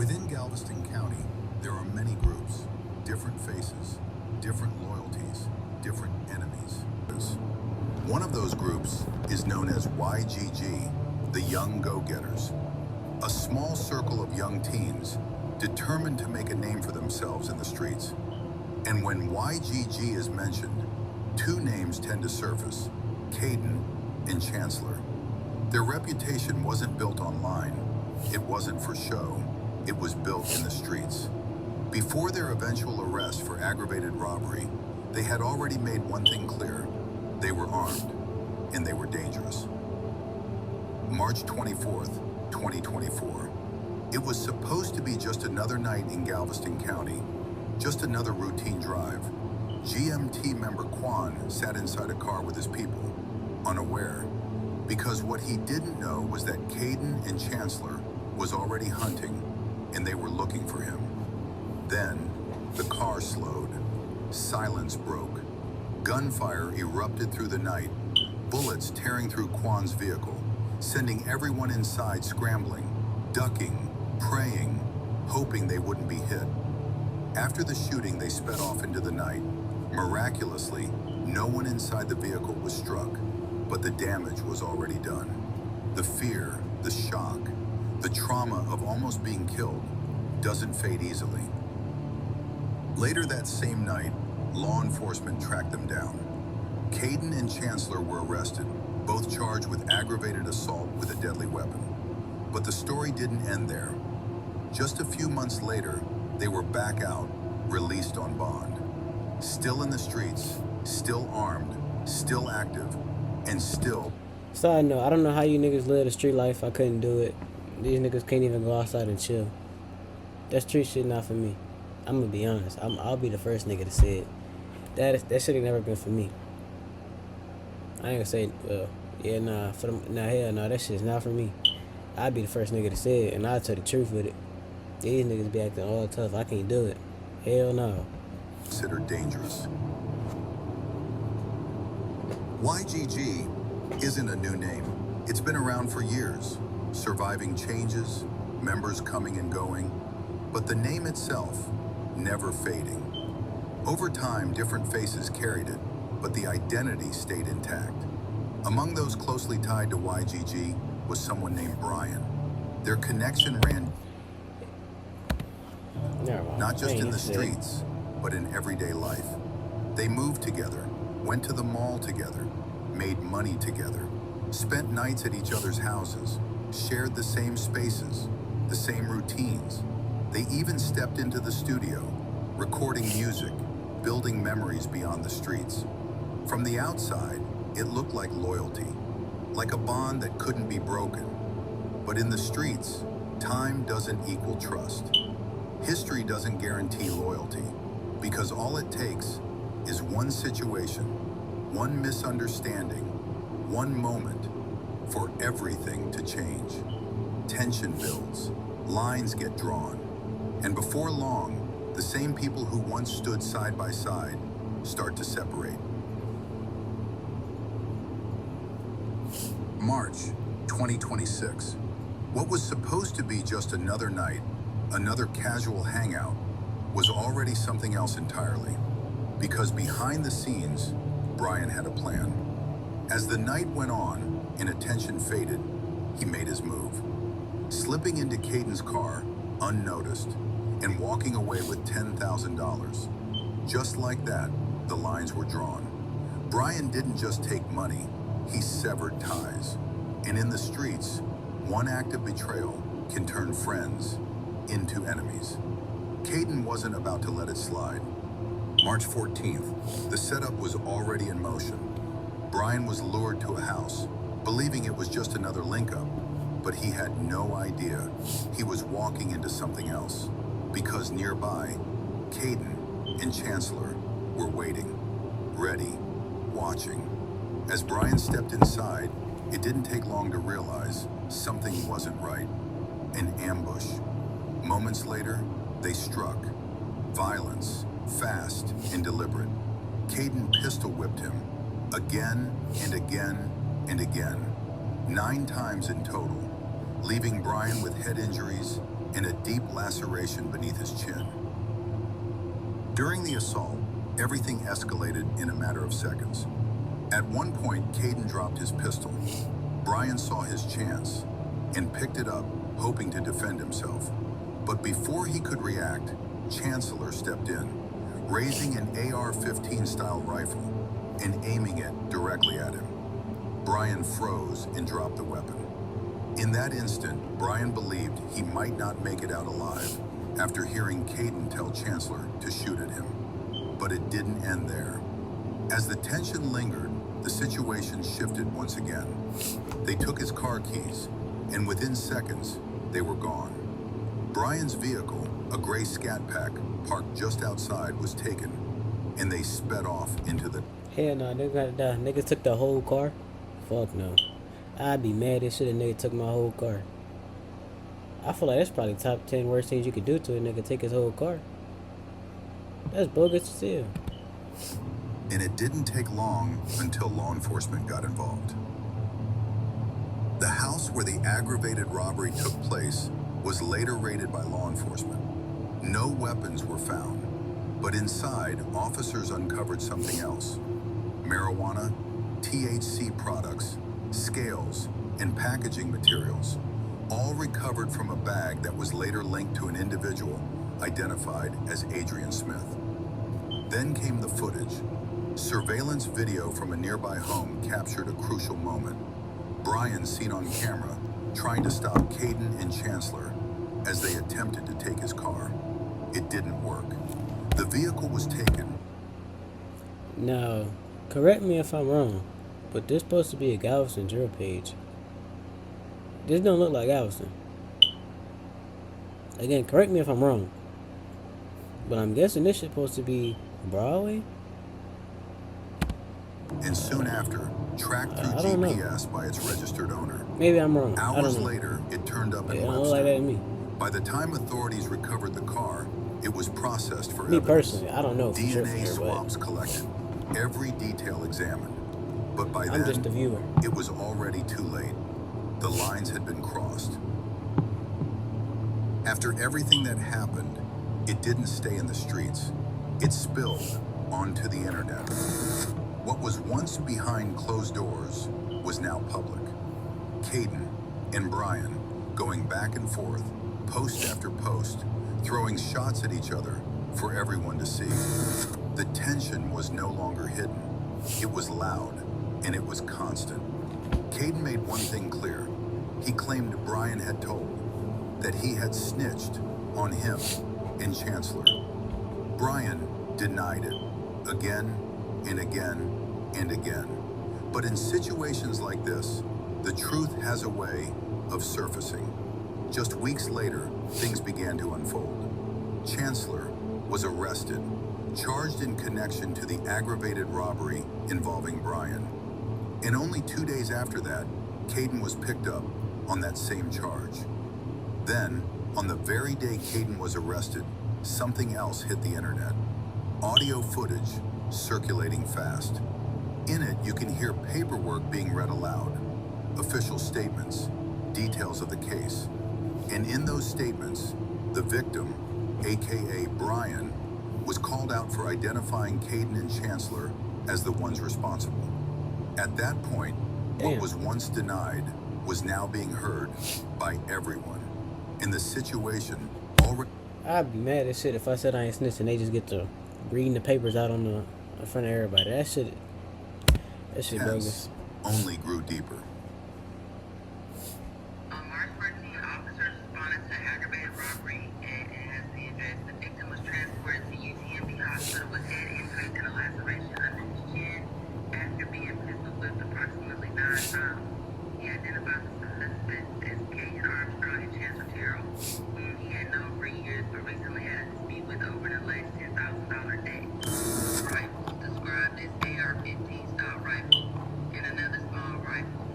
Within Galveston County, there are many groups, different faces, different loyalties, different enemies. One of those groups is known as YGG, the Young Go-Getters, a small circle of young teens determined to make a name for themselves in the streets. And when YGG is mentioned, two names tend to surface: Caden and Chancellor. Their reputation wasn't built online. It wasn't for show. It was built in the streets. Before their eventual arrest for aggravated robbery, they had already made one thing clear: they were armed, and they were dangerous. March 24th, 2024. It was supposed to be just another night in Galveston County, just another routine drive. GMT member Quan sat inside a car with his people, unaware, because what he didn't know was that Caden and Chancellor was already hunting, and they were looking for him. Then, the car slowed. Silence broke. Gunfire erupted through the night, bullets tearing through Quan's vehicle, sending everyone inside scrambling, ducking, praying, hoping they wouldn't be hit. After the shooting, they sped off into the night. Miraculously, no one inside the vehicle was struck, but the damage was already done. The fear, the shock, the trauma of almost being killed doesn't fade easily. Later that same night, law enforcement tracked them down. Caden and Chancellor were arrested, both charged with aggravated assault with a deadly weapon. But the story didn't end there. Just a few months later, they were back out, released on bond. Still in the streets, still armed, still active, and still... Side note, I don't know how you niggas live the street life. I couldn't do it. These niggas can't even go outside and chill. That street shit not for me. I'm gonna be honest. I'll be the first nigga to say it. That shit ain't never been for me. I ain't gonna say, well, yeah, nah, for them, nah, hell no, that shit's not for me. I'd be the first nigga to say it, and I'll tell the truth with it. These niggas be acting all tough. I can't do it. Hell no. Considered dangerous. YGG isn't a new name. It's been around for years, surviving changes, members coming and going, but the name itself never fading. Over time, different faces carried it, but the identity stayed intact. Among those closely tied to YGG was someone named Brian. Their connection ran not just in the streets, but in everyday life. They moved together, went to the mall together, made money together, spent nights at each other's houses, shared the same spaces, the same routines. They even stepped into the studio, recording music, building memories beyond the streets. From the outside, it looked like loyalty, like a bond that couldn't be broken. But in the streets, time doesn't equal trust. History doesn't guarantee loyalty, because all it takes is one situation, one misunderstanding, one moment for everything to change. Tension builds, lines get drawn, and before long, the same people who once stood side by side start to separate. March 2026. What was supposed to be just another night, another casual hangout, was already something else entirely. Because behind the scenes, Brian had a plan. As the night went on and attention faded, he made his move. Slipping into Caden's car, unnoticed, and walking away with $10,000. Just like that, the lines were drawn. Brian didn't just take money, he severed ties. And in the streets, one act of betrayal can turn friends into enemies. Caden wasn't about to let it slide. March 14th, the setup was already in motion. Brian was lured to a house, believing it was just another link-up, but he had no idea he was walking into something else, because nearby, Caden and Chancellor were waiting, ready, watching. As Brian stepped inside, it didn't take long to realize something wasn't right. An ambush. Moments later, they struck. Violence, fast and deliberate. Caden pistol whipped him, again and again and again, 9 times in total, leaving Brian with head injuries, and a deep laceration beneath his chin. During the assault, everything escalated in a matter of seconds. At one point, Caden dropped his pistol. Brian saw his chance and picked it up, hoping to defend himself. But before he could react, Chancellor stepped in, raising an AR-15 style rifle and aiming it directly at him. Brian froze and dropped the weapon. In that instant, Brian believed he might not make it out alive after hearing Caden tell Chancellor to shoot at him. But it didn't end there. As the tension lingered, the situation shifted once again. They took his car keys, and within seconds, they were gone. Brian's vehicle, a gray Scat Pack, parked just outside, was taken, and they sped off into the... Hell no, they gotta die. Niggas took the whole car? Fuck no. I'd be mad as shit if nigga took my whole car. I feel like that's probably top 10 worst things you could do to a nigga, take his whole car. That's bogus as hell. And it didn't take long until law enforcement got involved. The house where the aggravated robbery took place was later raided by law enforcement. No weapons were found, but inside, officers uncovered something else. Marijuana, THC products, scales, and packaging materials, all recovered from a bag that was later linked to an individual identified as Adrian Smith. Then came the footage. Surveillance video from a nearby home captured a crucial moment. Brian seen on camera trying to stop Caden and Chancellor as they attempted to take his car. It didn't work. The vehicle was taken. Now, correct me if I'm wrong, but this supposed to be a Galveston drill page. This don't look like Galveston. Again, correct me if I'm wrong, but I'm guessing this shit supposed to be Broadway? And soon after, tracked through GPS by its registered owner. Maybe I'm wrong. Hours later, it turned up in It don't Webster. look like that to me. By the time authorities recovered the car, it was processed for Me evidence. personally, I don't know for sure DNA for sure, swabs collected, every detail examined. But by I'm just a then, viewer. it was already too late. The lines had been crossed. After everything that happened, it didn't stay in the streets. It spilled onto the internet. What was once behind closed doors was now public. Caden and Brian going back and forth, post after post, throwing shots at each other for everyone to see. The tension was no longer hidden. It was loud, and it was constant. Caden made one thing clear. He claimed Brian had told that he had snitched on him and Chancellor. Brian denied it again and again and again. But in situations like this, the truth has a way of surfacing. Just weeks later, things began to unfold. Chancellor was arrested, charged in connection to the aggravated robbery involving Brian. And only 2 days after that, Caden was picked up on that same charge. Then, on the very day Caden was arrested, something else hit the internet. Audio footage circulating fast. In it, you can hear paperwork being read aloud, official statements, details of the case. And in those statements, the victim, aka Brian, was called out for identifying Caden and Chancellor as the ones responsible. At that point, what was once denied was now being heard by everyone. And the situation already... I'd be mad as shit if I said I ain't snitching. They just get to reading the papers out on the in front of everybody. That shit bogus. Only grew deeper. On March 14th, officers responded to aggravated robbery and as the address, the victim was transported to UTMB Hospital with head injuries and a laceration under his chin after being pistol whipped approximately 9 times. He identified the suspect as Caden Armstrong and Chancellor Terrell, whom he had known for years but recently had a dispute with over an alleged $10,000 debt. Rifles described as AR-15 style rifle and another small rifle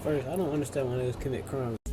First, I don't understand why niggas commit crimes.